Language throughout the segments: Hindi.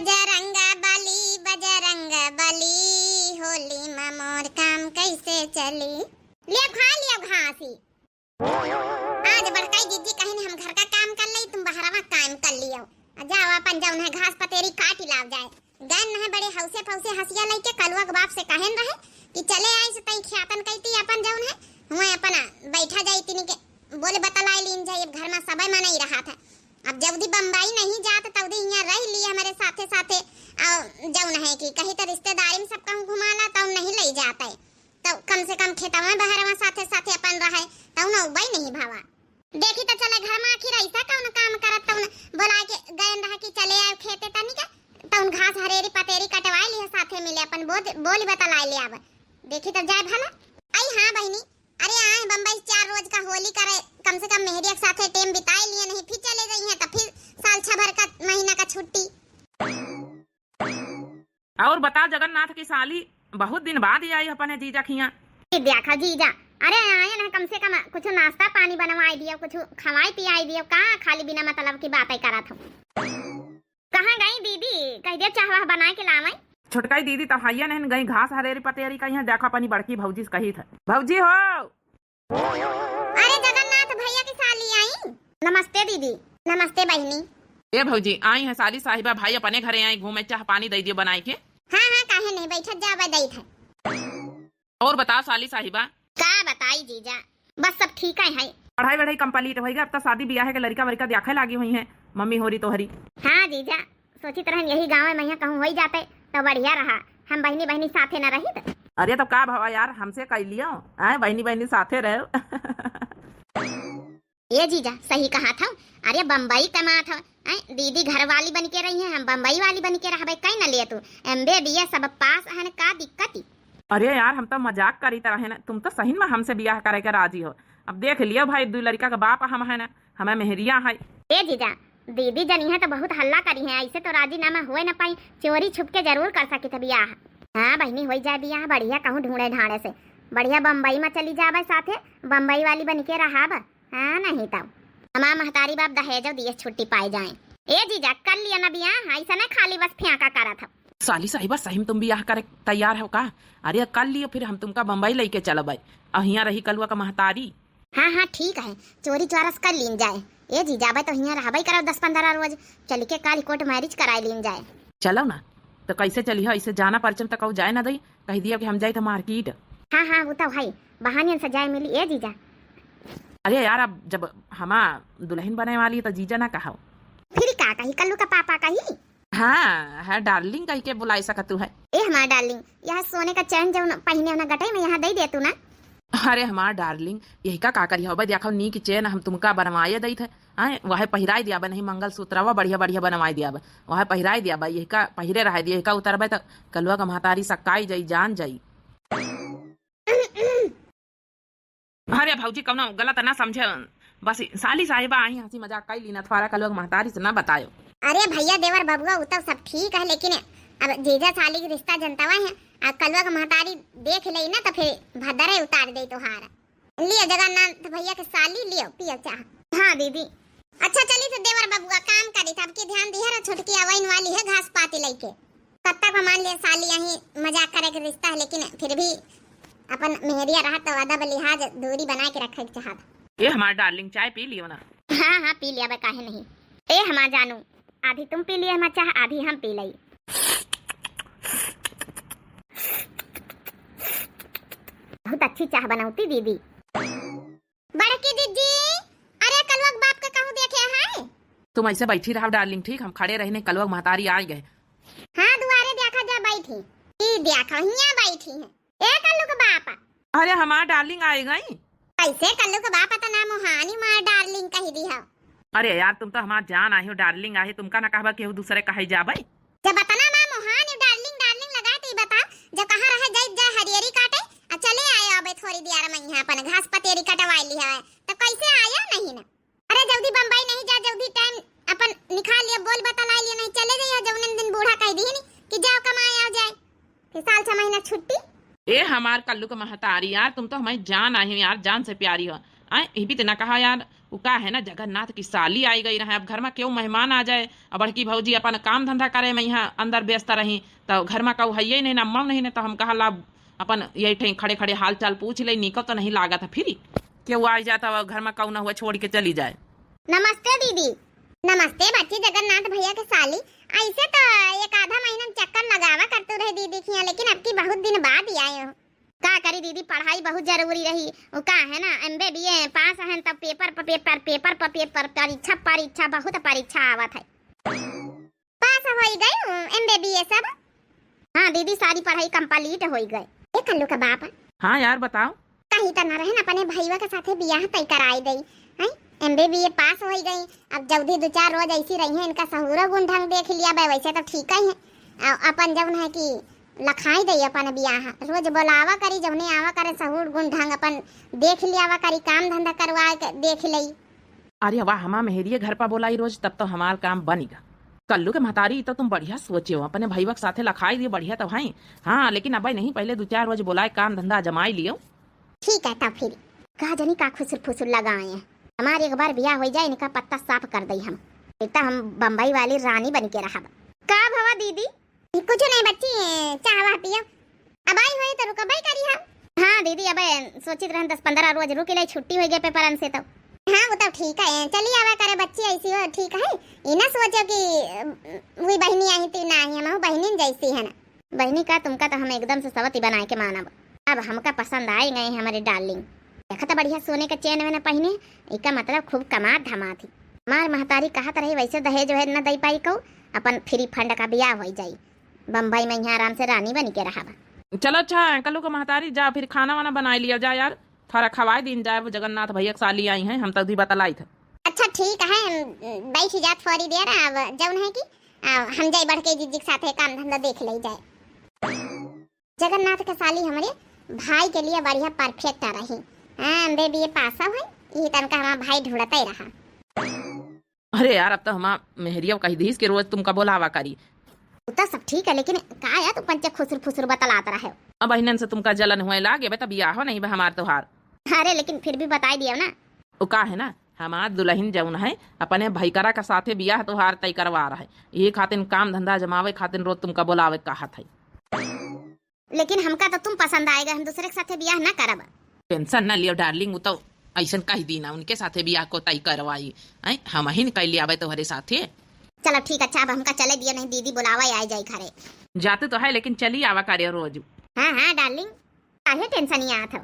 बजरंग बजरंग बली, होली में मोर काम कैसे चली। लिया घासी। आज बड़काई दीदी कहीं हम घर का काम कर ली, तुम बहरवा काम कर लियो। जाओ अपन जाओ है घास पतेरी काट लाव जाए। गन है बड़े हौसे फौसे हसिया लेके कलुआ के बाप से कहन रहे कि चले आई से तई ख्यातन कहती अपन जाऊन है हुए अपन बैठा जाई तिनी के बोले बतलाई लीन जाए। घर में सबे में नहीं रहा था। अब जब बम्बई नहीं जात तब यहाँ रह ली हमारे साथे साथे जौन है कि कहीं तो रिश्तेदारी में सब कहूँ घुमाला तब नहीं ले जाता है, तो कम से कम खेतवा में बहरवा साथे साथे अपन रहे तब न उबई नहीं भावा। देखी तो चले घर में आखिर ऐसा कौन काम करत तब बोला के गयन रहा कि चले आए खेते तनी का तब घास हरेरी पतेरी कटवाई लिया साथे मिले अपन बोली बतलाई ले आवे। देखी तो जाए भला आई। हाँ बहनी, अरे आए बम्बई 4 रोज का होली करे, कम से कम मेहरिया के साथे टाइम बिताए लिए, नहीं फिर चले गई हैं तो फिर साल 6 भर का महीना का छुट्टी। और बता जगन्नाथ की साली बहुत दिन बाद ही आई अपने जीजा खिया। देखा जीजा, अरे आए ना कम से कम कुछ नाश्ता पानी बनवाई दियो, कुछ खवाई पियाई दियो, कहाँ खाली बिना मतलब की बातें करा था। कहाँ गई दीदी, कह दे चाहवा बना के लावई। छोटकाई दीदी तो हाइया नहीं गई घास हरेरी पतेरी का यहाँ देखा अपनी बड़की भौजी से कही था भौजी हो। अरे जगन्नाथ भैया की साली आई। नमस्ते दीदी। नमस्ते बहनी। ए भौजी आई है साली साहिबा भाई अपने घरे आई घूमे, चाह पानी दे दियो बनाई के। हाँ हाँ काहे नहीं, बैठत जावे दई था। और बताओ साली साहिबा। का बताई जीजा, बस सब ठीक है। पढ़ाई वढ़ाई कंप्लीट हो गई, अब तो शादी ब्याह के लड़का वड़का देखे लागी हुई है मम्मी होरी तोहरी। हाँ जीजा, सोची तरह यही गाँव में कहूँ हो जाते तो बढ़िया रहा, हम बहनी बहनी साथे न रही तो। अरे तो का भावा यार हमसे कह लियो आए बहनी बहनी साथे रहो। ये जीजा सही कहा था। अरे बम्बई कमा था दीदी घर वाली बन के रही है, हम बम्बई वाली बन के रह कहीं न लिए तू एमबे बीए सब पास है, का दिक्कत। अरे यार हम तो मजाक करी तरह है ना, तुम तो सही में हमसे ब्याह करे के राजी हो। अब देख लियो भाई 2 लड़का का बाप हम है ना, हमें मेहरिया है। ए जीजा दीदी जनी है तो बहुत हल्ला करी है, ऐसे तो राजीनामा हुए न पाई, चोरी छुप के जरूर कर सकी था ब्याह। हाँ बहनी हो जाए ब्याह बढ़िया, कहूँ ढूंढे ढाड़े से बढ़िया बम्बई में चली जावे साथे, बम्बई वाली बन के रहा। हाँ नहीं तब हमारा महतारी बाप दहेजो दिए छुट्टी पाए जाए। ए जीजा कर लिया ना ब्याह, ऐसा ना खाली बस फेंका करा था। साली साहिबा सही में तुम ब्याह करे तैयार हो का? अरे कर लियो फिर हम तुमका बम्बई लेके चलब अहिया रही कलुआ का महतारी। हाँ हाँ ठीक है, चोरी चोरस कर लीन जाए। ए जी जाबे तो हियां रहबई करो 10-15 रोज, चल के काली कोर्ट मैरिज कराई लीन जाए। चलो ना तो कैसे चली हो, इसे जाना परचम तक जाए ना दई, कह दिया कि हम जाए तो मार्केट। हाँ हाँ वो तो भाई बहानियन से जाए मिली। ए जीजा अरे यार अब जब हमा दुल्हन बने वाली है तो जीजा ना कहो, फिर का कही कल्लू का पापा कही। हाँ है डार्लिंग कह के बुलाई सकत है। ए हमारा डार्लिंग यह सोने का चैन जो पहने ना गटे में यहाँ दे दे तू ना। अरे हमार डार्लिंग यही का करी हो देखो नी की चेन हम तुमका बनवाए दी थे, वह पहिराई दिया नहीं मंगलसूत्रवा बढ़िया बढ़िया बनवाई दिया वह पहिराई दिया यही का पहिरे रह दिया, यही का उतरबे तो कलुआ का महतारी सकाई जाई जान जाई। अरे भौजी कौन गलत ना समझे, बस साली साहिबा आई हंसी मजाक कई लीना थोड़ा कलुआ का महतारी से ना बतायो। अरे भैया देवर बबुआ वो तो सब ठीक है, लेकिन अब जीजा साली की रिश्ता जनतवा है, कलुआ का महतारी देख ले ना तो फिर भदरे उतार दे तोहार। लियो जगन्नाथ भैया के साली लियो पियो चाह। हाँ दीदी अच्छा चली तो देवर बबुआ काम करी था, आपके ध्यान दिया छोटकी अवैन वाली है घास पाती लेके, कब तक मान लिया साली यही मजाक करे के रिश्ता है, लेकिन फिर भी अपन मेहरिया रहा तो अदब लिहाज दूरी बना के रखे चाहत। ए हमार डार्लिंग चाय पी लियो ना। हाँ हाँ पी लिया काहे नहीं। ए हमार जानू आधी तुम पी लिए हमार चाह आधी हम पी लई। बहुत अच्छी चाह बनाती दीदी। बड़की दीदी अरे कलुआ बाप का कहूँ देखे है। तुम ऐसे बैठी रहो डार्लिंग, ठीक हम खड़े रहने कलुआ महतारी आ गए। हाँ दुआरे देखा जा बैठी देखा हियां बैठी है। ए कल्लू का बाप अरे हमार डार्लिंग आ गई। कैसे कल्लू का बाप तो नाम मोहानी मार डार्लिंग कह दी है। अरे यार तुम तो हमार जान आई हो डार्लिंग आई, तुमका ना कहबा केहू दूसरे कहे जाबे। जब बताना मां मोहानी डार्लिंग डार्लिंग लगा तो बता जब कहां रहे जाए हरियरी काटे चले आए अबे थोड़ी देर में यहां अपन घास पतेरी कटवाई ली है तो कैसे आया नहीं ना। अरे जल्दी बम्बई नहीं जा, जल्दी टाइम अपन निकाल लिया बोल बतलाई लिया, नहीं चले जाइए जौन दिन बूढ़ा कह दी नहीं कि जाओ कमाए आ जाए फिर साल 6 महीना छुट्टी। ए हमार कल्लू का महतारी यार तुम तो हमारी जान आई हो यार, जान से प्यारी हो। आए ये भी तो ना कहा यार, वो का है ना जगन्नाथ की साली आई गई रहे, अब घर में क्यों मेहमान आ जाए, और बड़की भौजी अपन काम धंधा करे, मैं यहाँ अंदर व्यस्त रही तो घर में कहूँ है ही नहीं, नम्मा नहीं, तो हम कहा ला अपन यही ठे खड़े खड़े हाल चाल पूछ ले, निकल तो नहीं लागा था फिर क्यों आ जाता घर में कहूँ ना हुआ छोड़ के चली जाए। नमस्ते दीदी। नमस्ते बच्ची, जगन्नाथ भैया के साली। ऐसे तो एक आधा महीना में चक्कर लगावा करते रहे दीदी की यहाँ, लेकिन अब की बहुत दिन बाद ही आए हो। का करी दीदी, पढ़ाई बहुत जरूरी रही, वो का है ना MBA पास है तब पेपर पर पेपर पेपर पर पेपर परीक्षा परीक्षा बहुत परीक्षा आवत है। पास हो गए MBA सब। हाँ दीदी, सारी पढ़ाई कंप्लीट हो गई। ये कल्लू का बाप। हाँ यार बताओ। कहीं तो न रहे ना अपने भैया के साथे बियाह तय कराई गई है। MBA पास हो गई, अब जल्दी 2-4 रोज ऐसी रही है, इनका सहूरा गुण ढंग देख लिया बे, वैसे तो ठीक ही है। अपन जब है कि लखाई दई अपन बियाह, रोज बोलावा करी, जौने आवा करे सहूर गुण ढंग अपन देख लियावा करी, काम धंधा करवा देख लई। अरे वाह, हमा मेहरिए घर पर बोलाई रोज, तब तो हमार काम बनेगा। कल्लू के महतारी तो तुम बढ़िया सोचे हो, अपने भैया के साथे लखाई दिए बढ़िया तो भाई। हाँ लेकिन अब नहीं, पहले 2-4 रोज बोलाए, काम धंधा जमाई लियो। ठीक है तब फिर कहा जनी का खुसुर फुसुर लगाए हैं। हमारे एक बार बियाह हो जाए, इनका पत्ता साफ कर दई हम, एक हम बम्बई वाली रानी बन के रहा। का भवा दीदी? कुछ नहीं बच्ची, चाहवा पियो। अब आई हुई तो रुकबई करी हम। हाँ दीदी, अब सोचित रहन 10-15 रोज रुक ले, छुट्टी हो गई पेपरन से तो। हाँ वो तो ठीक है, चली आवा करे बच्ची ऐसी हो, ठीक है। ये ना सोचो कि वही बहनी आई थी ना, हम बहनी जैसी है ना। बहनी का तुमका तो हम एकदम से सवती बना के मानब। अब हमका पसंद आए गए हमारे डार्लिंग। देखा तो बढ़िया सोने का चेन में पहने, इसका मतलब खूब कमा धमा थी। हमार महतारी कहत रही वैसे दहेज वहेज न दई पाई कहू, अपन फ्री फंड का बियाह हो जाई, बम्बई में यहाँ आराम से रानी बन के रहा। चलो अच्छा कल्लू को महतारी जा, फिर खाना वाना बना लिया जा यार, थोड़ा खवाए दिन जाए, वो जगन्नाथ भैया साली आई हैं, हम तभी बतलाई थे। अच्छा ठीक है, बैठ जात थोड़ी देर, अब जौन है कि हम जाए बढ़ के जीजी के साथ काम धंधा देख ले जाए। जगन्नाथ के साली हमारे भाई के लिए बढ़िया परफेक्ट रही। MBA पास है, ये तनका हमारा भाई ढूंढता ही रहा। अरे यार अब तो हम मेहरिया कही दीस के रोज तुमका बोलावा करी। तो सब ठीक है, लेकिन का यार तू पंचे खुसुर फुसुर बतलाता रहे। अब बहनन से तुमका जलन हुए लागे बेटा, बियाह हो नहीं बे हमार त्योहार। अरे लेकिन फिर भी बता दिया ना। वो का है ना, हमार दुल्हन जौन है अपने भईकरा का साथे बियाह त्योहार तय करवा रहा है, ये खातिर काम धंधा जमावे खातिर रोज तुमका बोलावे कहा था। लेकिन हमका तो तुम पसंद आएगा, हम दूसरे के साथे बियाह ना करब। टेंशन न लियो डार्लिंग, वो तो ऐसा कही दी ना, उनके साथे बियाह को तय करवाई, हम ही निकल लिया तुम्हारे साथे। चलो ठीक, अच्छा अब हमका चले दिया, नहीं दीदी बुलावा आ जाए घरे। जाते तो है लेकिन चली आवा करे रोज। हाँ हाँ डार्लिंग, काहे टेंशन ही आत हो।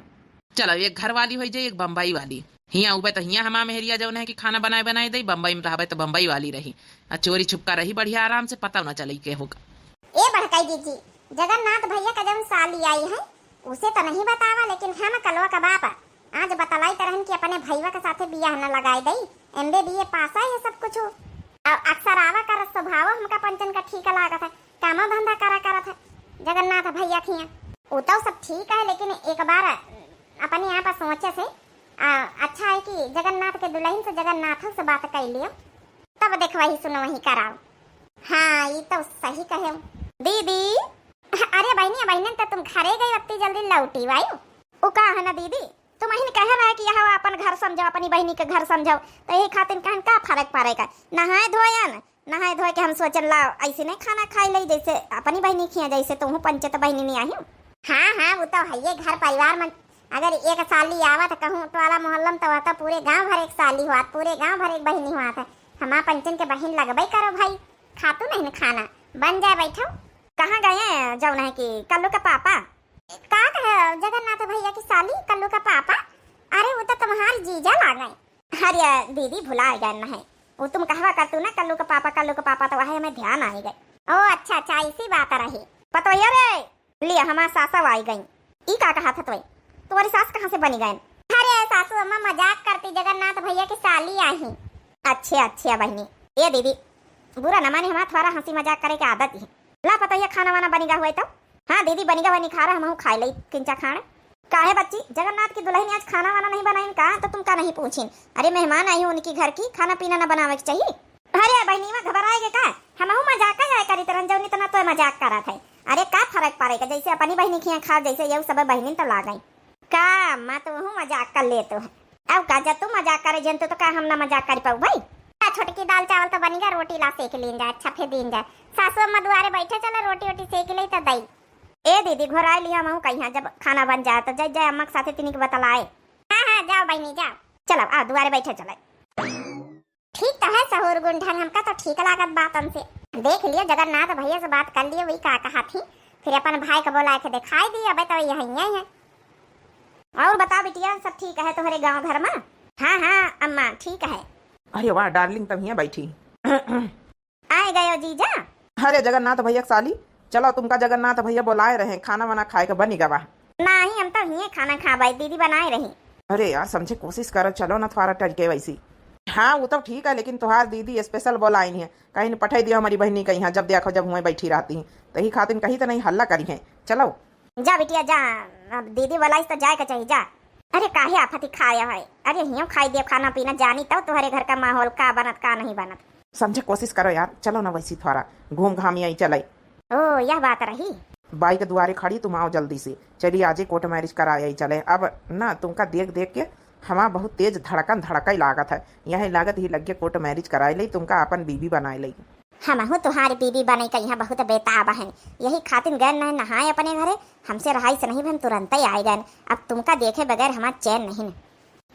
चलो एक घर वाली हो जाए, एक बम्बई वाली। हिया उबे तो हिया हमा मेहरिया जौन है कि खाना बनाए दे, बम्बई में रहे तो बम्बई वाली रही, चोरी छुपका रही बढ़िया आराम से, पता न चले के होगा। ए भड़काई दीदी, जगन्नाथ भैया का जब साली आई है उसे तो नहीं बतावा, लेकिन हम कलवा का बाप आज बतलाई तरहन कि अपने भैया के साथे बियाह न लगाई दई। MBA पास है सब कुछ, अक्सर आवा कर स्वभाव हमका पंचन का ठीक लागत है, कामा धंधा करा करत है जगन्नाथ भैया थिया। वो तो सब ठीक है, लेकिन एक बार अपने यहाँ पर सोचे से अच्छा है कि जगन्नाथ के दुल्हन से जगन्नाथ से बात कर लियो, तब देखवा ही सुनो वही कराओ। हाँ ये तो सही कहे दीदी। अरे बहनी तो तुम घरे गई, इतनी जल्दी लौटी वायु। वो का है ना दीदी, तुम ही कह रहा है कि यहाँ अपन घर समझो, अपनी बहनी के घर समझो, तो यही खातिर कहन का फर्क पड़ेगा। नहाए धोए के हम सोचन ला ऐसे नहीं खाना खाई ले जैसे अपनी बहनी खिया, जैसे तुम पंचत बहनी नहीं आई। हाँ वो तो है, घर परिवार में अगर एक साली आवत कहूँ तो वाला मोहल्ला में तो पूरे गांव भर एक साली हुआ, पूरे गांव भर एक बहनी हुआ था। हमारा पंचन के बहन लगबई करो भाई, खातू नहीं खाना बन जाए। बैठो कहाँ गए जौन है कि कल्लू का पापा? का कहे जगन्नाथ भैया की साली कल्लू का पापा? अरे वो तो तुम्हारी जीजा ला गए। अरे दीदी भुला गए न है, वो तुम कहवा करतू ना कल्लू का पापा, तो वही हमें ध्यान आई गए। ओ अच्छा इसी बात रही। पता रे लिया हमारा सासा आई गई। ई का कहा था तुम्हारी सास कहाँ से बनी गए? अरे सासू अम्मा मजाक करती, जगन्नाथ भैया की साली आई। अच्छा बहनी, ये दीदी बुरा न माने, हमारा थोड़ा हंसी मजाक करे की आदत ही। ला पता है खाना वाना बनेगा हुआ तो? हाँ दीदी बनेगा हुआ नहीं खा रहा, हम खा ले किंचा खाना। काहे बच्ची, जगन्नाथ की दुल्हन आज खाना वाना नहीं बनाई का? तो तुम का नहीं पूछीन? अरे मेहमान आई हो उनकी घर की, खाना पीना न बनावे के चाहिए। अरे बहनी में घबराएगे का? हम मजाक जाए करी तरह जौन इतना तो मजाक करा था। अरे का फर्क पड़ेगा, जैसे अपनी बहनी खिया खा, जैसे ये सब बहनी तो ला गई का, मैं तो मजाक कर ले तो है। अब काजा तू मजाक करे जनते तो का हम ना मजाक कर पाऊ भाई। छोटकी दाल चावल तो बनेगा, रोटी ला सेक लीन जाए, अच्छा फिर दीन जाए। सासू अम्मा दुआरे बैठे चलो रोटी वोटी सेक ली तो दई। ए दीदी घोराई लिया मैं कहीं जब खाना बन जाए तो जय जय अम्मा के साथे तिनी के बतलाए। हाँ हाँ जाओ बहनी जाओ, चलो आ दुआरे बैठे चले। ठीक तो है सहूर गुंठन, हमका तो ठीक लागत बात हमसे। देख लिया जगन्नाथ भैया से बात कर लिए, वही का कहा थी, फिर अपन भाई को बोला के दिखाई दी। अब तो यही है। और बता बिटिया सब ठीक है तुम्हारे गांव घर में? हाँ हाँ अम्मा ठीक है। अरे वाह डार्लिंग तब यहाँ बैठी। आए गए जीजा? अरे जगन्नाथ भैया साली, चलो तुमका जगन्नाथ भैया बुलाए रहे, खाना वाना खाए का बनी गवा। नहीं हम तो ये खाना खा भाई, दीदी बनाए रही। अरे यार समझे कोशिश करो, चलो ना थोड़ा टटके वैसी। हाँ वो तो ठीक है, लेकिन तुम्हार दीदी स्पेशल बोलाई है, कहीं पठाई दियो हमारी बहनी कहीं यहाँ, जब देखो जब हुए बैठी रहती है तही खातिर कहीं तो नहीं हल्ला करी है। चलो जा बिटिया जा, अब दीदी बोलाई तो जाए का चाहिए जा। अरे काहे आफत ही खाया है, अरे हियो खाई दियो खाना पीना, जानी तब तुम्हारे घर का माहौल का बनत का नहीं बनत। समझे कोशिश करो यार, चलो ना वैसी थोड़ा घूम घाम यही चले। ओ यह बात रही। बाई के दुआरे खड़ी, तुम आओ जल्दी से, चलिए आज ही कोर्ट मैरिज करा यही चले। अब ना तुमका देख देख के हमारा बहुत तेज धड़कन धड़का ही लागत है, यही लागत ही लगे कोर्ट मैरिज कराए ली, तुमका अपन बीबी बनाए ली। हम हूँ तुम्हारी बीबी बने का यहाँ बहुत बेताब है, यही खातिर गए न नहाए अपने घरे, हमसे रहाई से नहीं हम तुरंत ही आए गए। अब तुमका देखे बगैर हमारा चैन नहीं।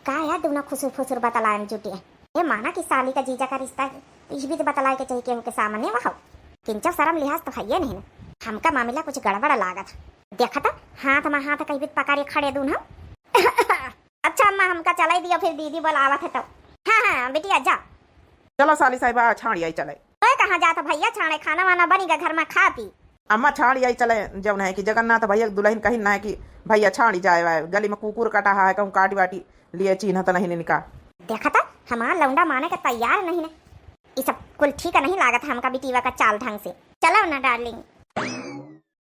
का यार दोनों खुसुर फुसुर बतलाए जुटिया, ये माना कि साली का जीजा का रिश्ता इस भी तो बतलाए के चाहिए केहू के सामने वह किंचो शर्म लिहाज तो है नहीं। हमका मामला कुछ गड़बड़ लागत, देखा था हाथ में हाथ कहीं भी पकारे खड़े दून हम। अच्छा अम्मा हमका चलाई दिया, फिर दीदी बोलावत है तो। हाँ हाँ बिटिया जा। चलो साली साहिबा छाड़ आई चले। तो कहाँ जाता भैया, छाड़े खाना वाना बनेगा घर में खा पी। अम्मा छाड़ आई चले, जब है कि जगन्नाथ भैया दुल्हन कहीं ना है कि भैया छाड़ी जाए, गली में कुकुर कटा है कहूँ काटी वाटी लिए चिन्ह तो नहीं निका। देखा था हमारा लौंडा माने का तैयार नहीं ना, ये सब कुल ठीक नहीं लागत हमका बिटिया का चाल ढंग से। चलो ना डार्लिंग।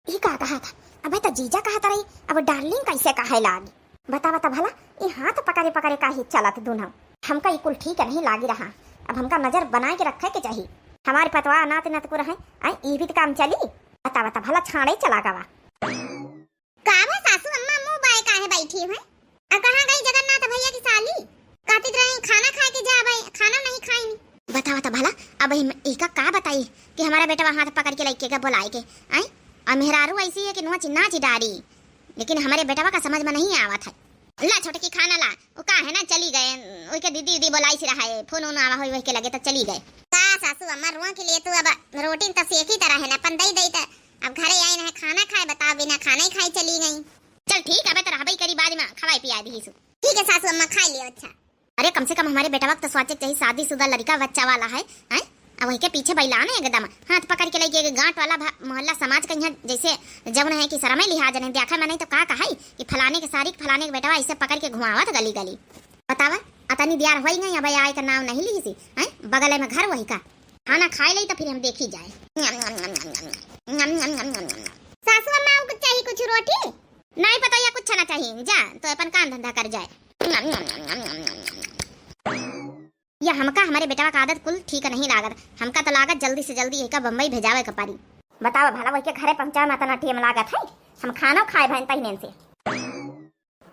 ये कहा था अबे तो जीजा कहता रही, अब डार्लिंग कैसे कहे लागी बता बता भला। ये हाथ पकड़े पकड़े का ही चलत दून हमका ये कुल ठीक नहीं लागी रहा। अब हमका नजर बनाए के रखे के चाहिए, हमारे पतवा नात नत को रहे ये भी तो काम चली। बता बता भला छाड़े चला गवा। कावा सासू अम्मा मुंह बाय काहे बैठी है? अब कहां गई जगन्नाथ भैया की साली? कहती रही खाना खा के जा भाई, खाना नहीं खाई। बता बता भला अब एका का बताई कि हमारा बेटा हाथ पकड़ के लेके के बुलाए के आई। और मेहरारू ऐसी है कि नुआ चिन्ना चिडारी, लेकिन हमारे बेटवा का समझ में नहीं आवत है। ला छोटे की खाना ला, वो का है ना चली गए, ओके दीदी दीदी बुलाई से रहा है, फोन ओन आवा होई वही के लगे तो चली गए। का सासू अम्मा रुआ के लिए तू अब रोटी तो सेक ही तरह है ना, अपन दई दई त अब घरे आई ना खाना खाए, बता बिना खाना ही खाई चली गई। चल ठीक है तो रहबई करी बाद में खवाई पिया दी। ठीक है सासू अम्मा खा लियो। अच्छा अरे कम से कम हमारे बेटा वक्त सोचे चाहिए, शादीशुदा लड़का बच्चा वाला है अब वही के पीछे बैला ना एकदम हाथ पकड़ के लेके गांठ वाला मोहल्ला समाज का यहाँ जैसे जब है कि शर्म लिहाज नहीं देखा मैं नहीं तो का कहा कि फलाने के सारी फलाने के बेटा ऐसे पकड़ के घुमावत गली गली। बतावा अतनी दियार होई नहीं, अब आए का नाम नहीं ली सी बगल में घर वही का खाना खाए ली तो फिर हम देखी जाए। सासू अम्मा को चाहिए कुछ रोटी? नहीं पता या कुछ ना चाहिए, जा तो अपन काम धंधा कर जाए। या हमका हमारे बेटा का आदत कुल ठीक नहीं लागत, हमका तो लागत जल्दी से जल्दी एक बम्बई भेजावे का पारी। बताओ भला वही के घरे पहुंचा मत ना टीम लागत है, हम खाना खाए भन तहने से।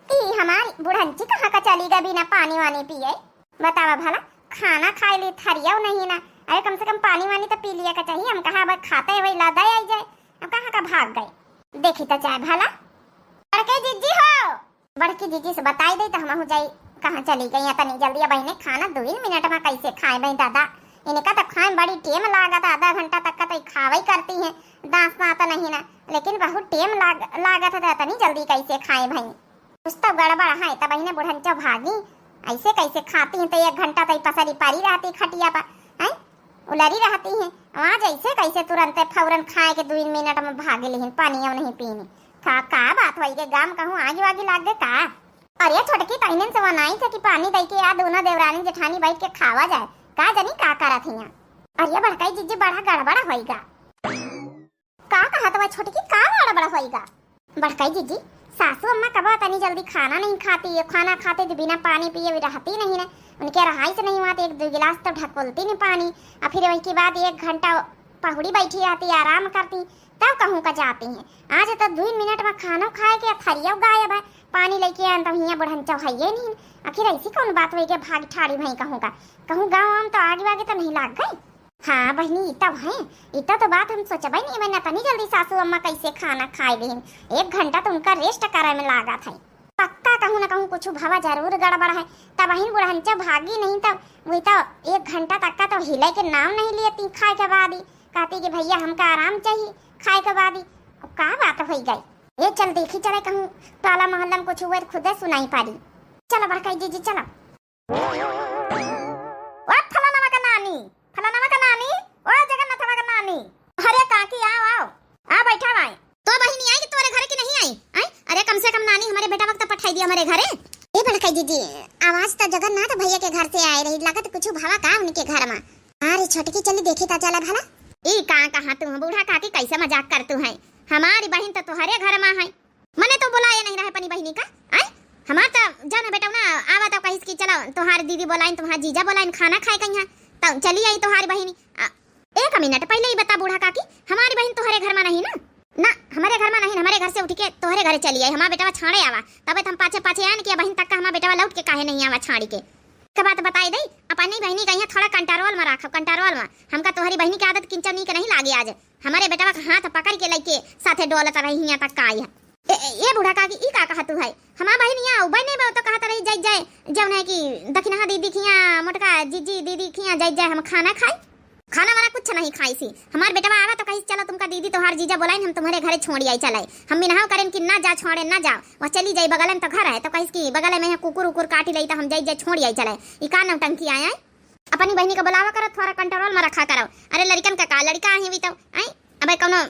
ई हमारी बुढ़ंची कहाँ का चली गई बिना पानी वानी पिए? बतावा भला खाना खाए ली थरिया नहीं ना, अरे कम से कम पानी वानी तो पी लिया का चाहिए। हम कहा अब खाते वही लादा आई जाए, अब कहाँ का भाग गए देखी तो चाहे भला। बड़के जीजी हो, बड़की जीजी से बताई दे तो हम हो जाए कहाँ चली गई इतनी जल्दी। बहने खाना 2 मिनट में कैसे खाए भाई दादा, इनका तो खाए बड़ी टेम लागत, आधा घंटा तक का तो खावा ही करती है, दांत ना तो नहीं ना, लेकिन बहुत टेम लागत है इतनी जल्दी कैसे खाए भाई। कुछ तो गड़बड़ है तब बहने बुढ़ंचो भागी ऐसे कैसे खाती है, तो 1 घंटा तो पसरी पारी रहती खटिया पर उलरी रहती है, वहाँ जैसे कैसे तुरंत फौरन खाए के 2 मिनट में भागे लेकिन पानी नहीं पीनी। का बात हुई के गाम कहूँ आगे आगे लाग गए का? अरे छोटकी तहने से वनाई थे कि पानी दई के याद दोनों देवरानी जेठानी बैठ के खावा जाए, का जानी का करत हिया। अरे बड़काई जीजी बड़ा गड़बड़ा होईगा। का कहा तो छोटकी का गड़बड़ा होईगा? बड़काई जीजी सासू अम्मा कबा तनी जल्दी खाना नहीं खाती है, खाना खाते तो बिना पानी पिए भी रहती नहीं ना, उनके रहाई से नहीं हुआ तो 1-2 गिलास तो ढकोलती नहीं पानी, और फिर वही के बाद 1 घंटा पहुड़ी बैठी आती आराम करती तब कहूँ का जाती हैं। आज तो 2 मिनट में खाना खाए के थरिया गायब है, पानी लेके आन तब हियाँ बुढ़न चौहाइये नहीं। आखिर ऐसी कौन बात हुई के भाग ठाड़ी भई कहूँ का, कहूँ गाँव आम तो आगे आगे तो नहीं लाग गई। हाँ बहनी इतना है, इतना तो बात हम सोचबे नहीं मैंने तनी जल्दी सासू अम्मा कैसे खाना खाए लेन, 1 घंटा तो उनका रेस्ट करे में लागा था। पक्का कहूँ ना कहूँ कुछ भवा जरूर गड़बड़ है। तब बहन बुढ़ंचा भागी नहीं तब वही तो 1 घंटा तक का तो हिले के नाम नहीं लेती। खाए के बाद ही कहती कि भैया हमका आराम चाहिए खाए के बाद ही। का बात हो गई ये, चल देखी चले कहूँ टोला मोहल्ला में कुछ हुए खुदे सुनाई पारी। चलो बड़काई जी चलो। फलाना का नानी, फलाना का नानी, ओ जगन्नाथ का नानी, अरे काकी आओ आओ आ बैठा भाई। तो बहनी आई कि तुम्हारे घर की नहीं आई? अरे कम से कम नानी हमारे बेटा वक्त पठाई दिया हमारे घरे। ए बड़काई दीदी आवाज तो जगन्नाथ भैया के घर से आए रही, लगत कुछ भावा का उनके घर में। अरे छोटकी चली देखी ता चला भला। ई कहाँ तू बूढ़ा काकी कैसे मजाक करतू है, हमारी बहन तो तुम्हारे घर में है। मने तो बुलाए नहीं रहे अपनी बहनी का। आई हमार तो जाना बेटा ना आवा तो कहिस की चलो तुम्हारी दीदी बुलाइन तुम्हारा जीजा बुलाइन खाना खाए कहीं तब चली आई तुम्हारी बहनी। 1 मिनट पहले ही बता बूढ़ा काकी हमारी बहन तुम्हारे घर में नहीं ना हमारे घर में नहीं, हमारे घर से उठ के तुम्हारे घर चली आई। हमारा बेटा छाड़े आवा तब हम पाछे पाछे आन के बहन तक का हमारा बेटा लौट के काहे नहीं आवा छाड़ी के। बात बताई दई अपनी बहनी कहीं थोड़ा कंट्रोल में रखो, कंट्रोल में। हमका तुम्हारी बहनी की आदत किंचनी के नहीं लागे। आज हमारे बेटा का हाथ पकड़ के लेके साथे डोलत रही यहाँ तक का आई है। ये बूढ़ा काकी ई का कहतू है, हमारा बहन यहाँ उबे नहीं तो कहता रही जाई जाए जौन है कि दक्षिणा दीदी खिया मोटका जीजी दीदी खिया जाई जाए हम खाना खाए। खाना वाला कुछ नहीं खाई सी। हमारे बेटा आवा तो कही चलो तुमका दीदी तोहार जीजा बोलाई हम तुम्हारे घरे छोड़ी आई चलाई। हम बिना करें कि ना जा छोड़े ना जाओ, वह चली जाई बगल में तो घर है तो कही की बगल में कुकुर उकुर काटी लाई तो हम जाई जाए छोड़ी आई चलाई। ई का नौटंकी आया अपनी बहनी का बुलावा करो, थोड़ा कंट्रोल में रखा करो। अरे लड़कन का लड़का है भी तो आई अब कौनो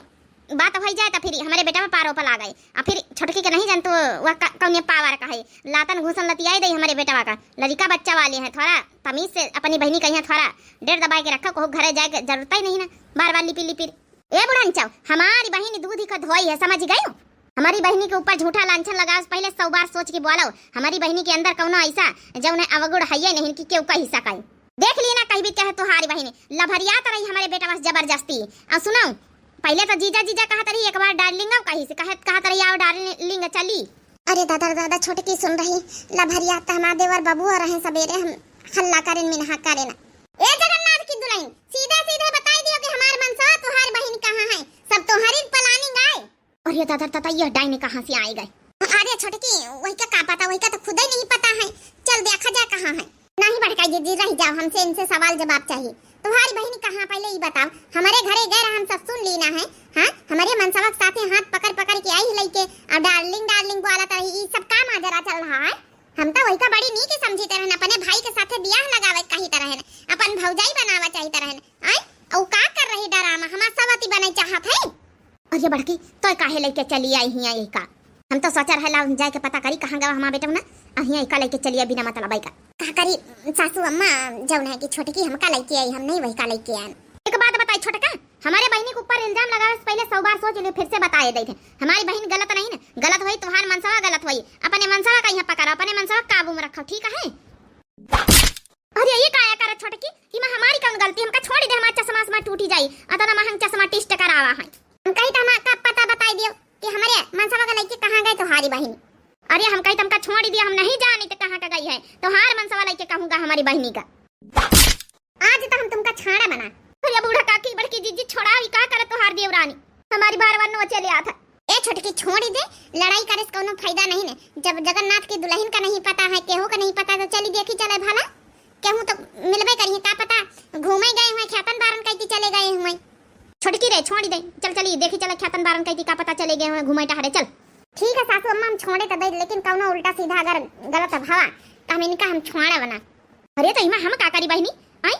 बात हो जाए तो फिर हमारे बेटा में पारो पर आ गए और फिर छोटकी के नहीं जानते वह कौन पावर का है लातन घूसन लतियाई दे हमारे बेटा का। लड़का बच्चा वाले हैं, थोड़ा तमीज से अपनी बहनी कहीं थोड़ा डेढ़ दबा के रखो, को घरे जाए जरूरत ही नहीं ना बार बार लिपी लिपी। ए बुढ़ान चाव हमारी बहनी दूध ही का धोई है, समझ गई? हमारी बहनी के ऊपर झूठा लांछन लगाओ पहले 100 बार सोच के बोलो। हमारी बहनी के अंदर कौनो ऐसा जौन अवगुण है नहीं कि केहू का हिस्सा कहीं देख ली ना कहीं भी चाहे तुम्हारी बहनी लभरियात रही हमारे बेटा बस जबरदस्ती। और सुनो पहले तो जीजा जीजा कहत रही, एक बार डार्लिंग कहीं से कहत रही आओ डार्लिंग चली। अरे दादा दादा छोटकी सुन रही लभरिया तो हमारे देवर बाबू रहे सवेरे हम हल्ला करें मिनहा करें। ए जगन्नाथ की दुल्हन सीधा सीधा बताई दियो कि हमार मनसा तुम्हारी बहन कहाँ है, सब तुम्हारी प्लानिंग आए। और ये दादा दादा ये डायने कहाँ से आई गए? अरे छोटकी वही का पता, वही का तो खुद ही नहीं पता है। चल देखा जाए कहाँ है। नहीं भड़काई दीदी रह जाओ, हमसे इनसे सवाल जवाब चाहिए। तुम्हारी बहनी कहाँ पहले ही बताओ। हमारे घरे गए हम सब सुन लेना है। हाँ हमारे मनसवा के साथ हाथ पकड़ पकड़ के आई लेके अब डार्लिंग डार्लिंग बोला तो ये सब काम माजरा चल रहा है। हम तो वही का बड़ी नी के समझी तरह अपने भाई के साथ बियाह लगावे कहीं तरह अपन भौजाई बनावा चाहिए तरह आई औ का कर रही डरामा हमार सवती बने चाहत है। और ये बड़की तो काहे लेके चली आई हिया यही का हम तो सोचा रहे लाओ जाए के पता करी कहाँ गवा हमारा बेटा ना अहिया का लेके चलिए बिना मतलब आई का कहा करी सासू अम्मा जौन है कि छोटकी हमका लेके आई हम नहीं वही का लेके आए। एक बात बताई छोटका हमारे बहनी के ऊपर इल्जाम लगावे से पहले 100 बार सोच ले फिर से बताए दे थे। हमारी बहन गलत नहीं ना, गलत हुई तुम्हार मनसवा गलत हुई। अपने मनसवा का यहाँ पकड़ो, अपने मनसवा काबू में रखो ठीक है। अरे ये काया कर छोटकी कि मैं हमारी कौन गलती हमका छोड़ी दे हमारा चश्मा आसमा टूटी जाई अतना महंग चश्मा टेस्ट करावा है। हम कहीं तो का पता बताई दियो कि हमारे मनसवा का लेके कहां गए तुम्हारी बहन। अरे हम कहीं तुमका छोड़ दिया हम नहीं जानी तो कहां का गई है तो हार मनसवा लेके कहूंगा हमारी बहनी का। आज तो हम तुमका छाड़ा बना। अरे बूढ़ा काकी बड़की जीजी छोड़ा ही का करे तो हार देवरानी हमारी बार बार नो चले आता। ए छोटकी छोड़ी दे, लड़ाई करे से कोनो फायदा नहीं है। जब जगन्नाथ की दुल्हन का नहीं पता है केहू का नहीं पता तो चली देखी चले भला केहू तो मिलबे करिए का पता घूमे गए हुए ख्यातन बारन कहती चले गए हुए। छोटकी रे छोड़ी दे चल चली देखी चले ख्यातन बारन कहती का पता चले गए हुए घूमे टहरे चल। ठीक है सासू अम्मा हम छोड़े तो दे लेकिन कौनो उल्टा सीधा अगर गलत भावा तो हम इनका हम छोड़ा बना। अरे तो इमा हम का करी बहनी आई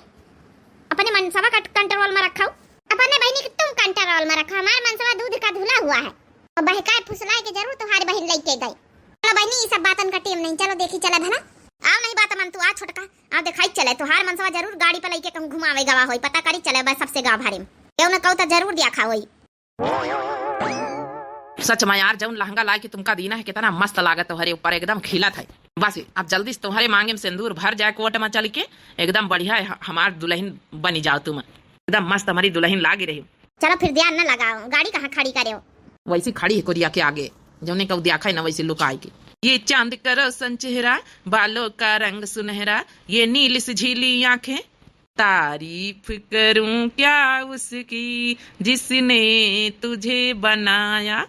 अपने मनसवा का कंट्रोल में रखो, अपने बहनी के तुम कंट्रोल में रखो। हमारे मनसवा दूध का धुला हुआ है और बहकाए फुसलाए के जरूर तुम्हारी बहन लेके गई। चलो बहनी ये सब बातन का टीम नहीं, चलो देखी चले भला आओ नहीं बात मन तू आ छोटका आओ दिखाई चले तुहार मनसवा जरूर गाड़ी पे लेके कहूं घुमावे गवा होई पता करी चले बस सबसे गांव भारे में केहू न कहू तो जरूर देखा होई। सच में यार जौन लहंगा ला के तुमका दीना है कितना मस्त लागत तुम्हारे ऊपर एकदम खिला था। बस अब जल्दी से तुम्हारे मांगे में सिंदूर भर जाए कोट में चल के एकदम बढ़िया हमार दुल्हन बनी जाओ तुम। एकदम मस्त हमारी दुल्हन लागे रही। चलो फिर ध्यान न लगाओ, गाड़ी कहाँ खड़ी करे हो? वैसी खड़ी है कोरिया के आगे, जौने का देखा है ना वैसे लुकाई के। ये चांद का रोशन चेहरा, बालों का रंग सुनहरा, ये नीली सी झीली आंखें, तारीफ करूं क्या उसकी जिसने तुझे बनाया।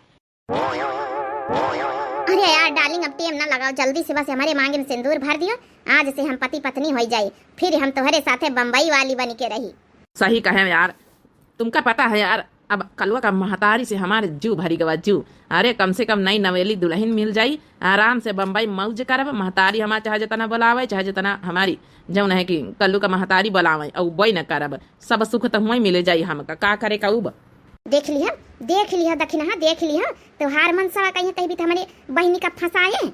अरे यार डार्लिंग, अब टेम ना लगाओ, जल्दी से बस हमारे मांगे में सिंदूर भर दियो। आज से हम पति पत्नी हो जाए, फिर हम तुम्हारे साथे बम्बई वाली बन के रही। सही कहे यार, तुमका पता है यार, अब कलवा का महतारी से हमारे जू भरी गवा जू। अरे कम से कम नई नवेली दुल्हन मिल जाई, आराम से बम्बई मौज करब। महतारी हमार चाहे जितना बुलावे, चाहे जितना हमारी जौन है कि कल्लू का महतारी बुलावे, और वही न करब। सब सुख तो हुई मिले जाई हमका, का करे का उब। देख लिया दखिना, देख लिया त्योहार मनसा कहीं कहीं भी हमारे बहनी का फंसाए।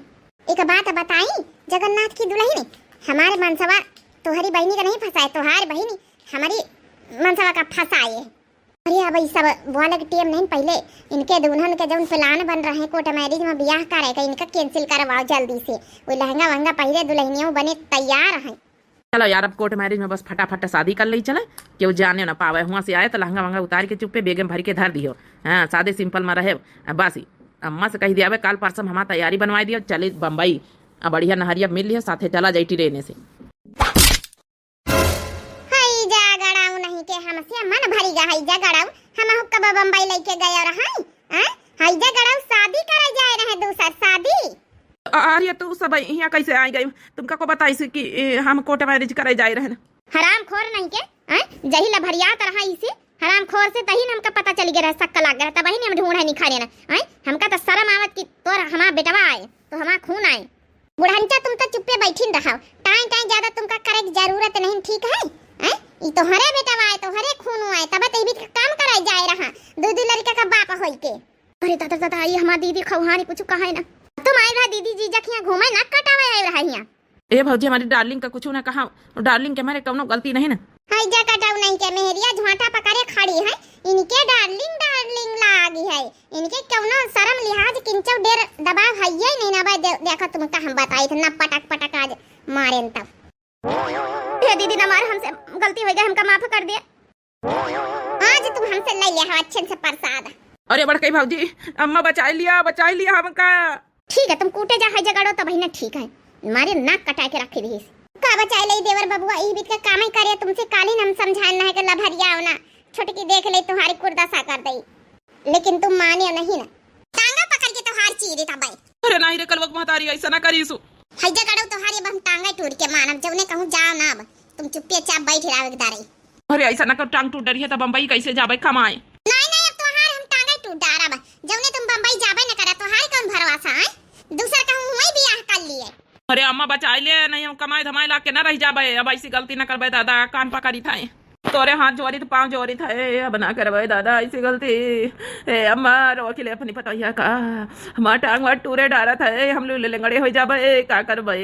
एक बात बताई, जगन्नाथ की दुल्हन हमारे मनसवा तुम्हारी बहनी का नहीं फंसाए, तुम्हारी बहनी हमारी मनसवा का फंसाए। अरे अब ये सब वाला के टीम नहीं, पहले इनके दुल्हन के जौन प्लान बन रहे कोर्ट मैरिज में ब्याह करेगा, इनका कैंसिल करवाओ जल्दी से। वो लहंगा वहंगा पहले दुल्हनियों बने तैयार हैं। चलो यार, अब कोर्ट मैरिज में बस फटाफट शादी कर ली चले, क्यों जाने ना पावे। वहाँ से आए तो लहंगा वहंगा उतार के चुप्पे बेगम भर के धर दियो। हाँ, सादे सिंपल में रहे बस ही। अम्मा से कही दिया काल परसों हमारा तैयारी बनवा दियो, चले बम्बई। अब बढ़िया नहरिया मिल लिया, साथे चला जाई ट्रेने से। के हमसे मन भरी गा हईजा गड़ाऊ, हम कब बम्बई लेके गए और हईजा गड़ाऊ शादी करे जाए रहे, दूसर शादी। अरे तू सब यहाँ कैसे आ गई? तुमका को बताई से कि हम कोर्ट मैरिज करे जाए रहे। हराम खोर नहीं के जही ला भरियात रहा इसे हराम खोर से तही हमका पता चली गया, सक्का लग गया, तब ही हम ढूंढे नहीं खाने ना। हमका तो शर्म आवत कि तोर हमारा बेटवा आए तो हमारा खून आए। बुढ़ंचा तुम तो चुप्पे बैठी रहो, टाइम टाइम ज्यादा तुमका करे की जरूरत नहीं, ठीक है? ई तो हरे बेटा आए तो हरे खून आए, तब ते भी काम कराई जाए रहा दू लड़का का बाप होई के। अरे दादा दादा, ये हमार दीदी खौहानी कुछ कहे ना, तुम आई रहा दीदी जीजा खिया घूमे ना कटावे आई रहा हिया। ए भौजी, हमारी डार्लिंग का कुछ ना कहा, डार्लिंग के हमारे कौनो गलती नहीं ना। हाय जा कटाऊ नहीं के, मेहरिया झोंटा पकड़े खड़ी है, इनके डार्लिंग डार्लिंग लागी है, इनके कौनो शर्म लिहाज किंचो डेर दबाव है ही नहीं ना। भाई देखो तुमका हम बताई थे ना, पटक पटक आज मारेन तब। हे दीदी ना मार, हमसे गलती हो गई, हमका माफ कर दे। आज तुम हमसे ले लिया अच्छे से प्रसाद। अरे बड़कई भौजी, अम्मा बचा लिया हमका। ठीक है, तुम कूटे जा है जगड़ो तब ही ना, ठीक है? मारे नाक कटा के रखी रही का बचाए ले देवर बबुआ, ई बीत का काम ही करे। तुमसे कालीन हम समझाना है कि लभरिया होना, छोटकी देख ले तुम्हारी कुर्दासा कर दई, लेकिन तुम माने नहीं ना, टांगा पकड़ के तो हार चीरे था भाई। अरे नहीं रे कलवक महतारी, ऐसा ना करीसु। है जगड़ो तुम्हारी अब हम टांगा टूट के मानब, जवने कहूं जाओ ना, अब तुम चुप्पे चाप बैठ रहो एकदारे। अरे ऐसा ना कर, टांग टूट रही है तो बम्बई कैसे जाबे कमाए? नहीं अब तोहार हम टांगा टूट डारब, जवने तुम बम्बई जाबे न करा तोहार कौन भरोसा है? दूसरा कहूं वही बियाह कर लिए। अरे अम्मा बचा ले, नहीं हम कमाए धमाए ला के ना रह जाबे। अब ऐसी गलती ना करबे दादा, कान पकड़ी था तोरे हाथ जोड़ी तो पाँव जोड़ी था, अब ना करबे दादा ऐसी गलती। ए अम्मा रो के ले अपनी पतैया का, हमार टांग वाट टूरे डारा था, हम लोग लंगड़े हो जाबे, का करबे?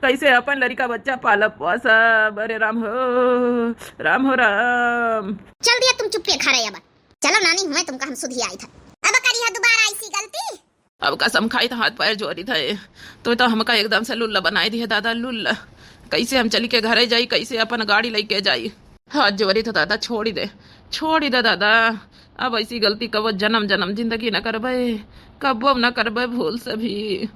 कैसे अपन लड़का बच्चा पालब सब? अरे राम हो राम। चल दिया तुम चुप्पे खा रहे, अब चलो नानी हुए तुमका हम सुधी आई था, अब करी है दोबारा ऐसी गलती। अब कसम खाई था, हाथ पैर जोड़ी था, तो हमका एकदम से लुल्ला बनाई दी है दादा, लुल्ला। कैसे हम चली के घरे जाई, कैसे अपन गाड़ी लेके जाई? हाथ जोड़ी था दादा, छोड़ी दे दादा। अब ऐसी गलती कब जन्म जन्म जिंदगी न करबे, कब न करबे भूल से भी।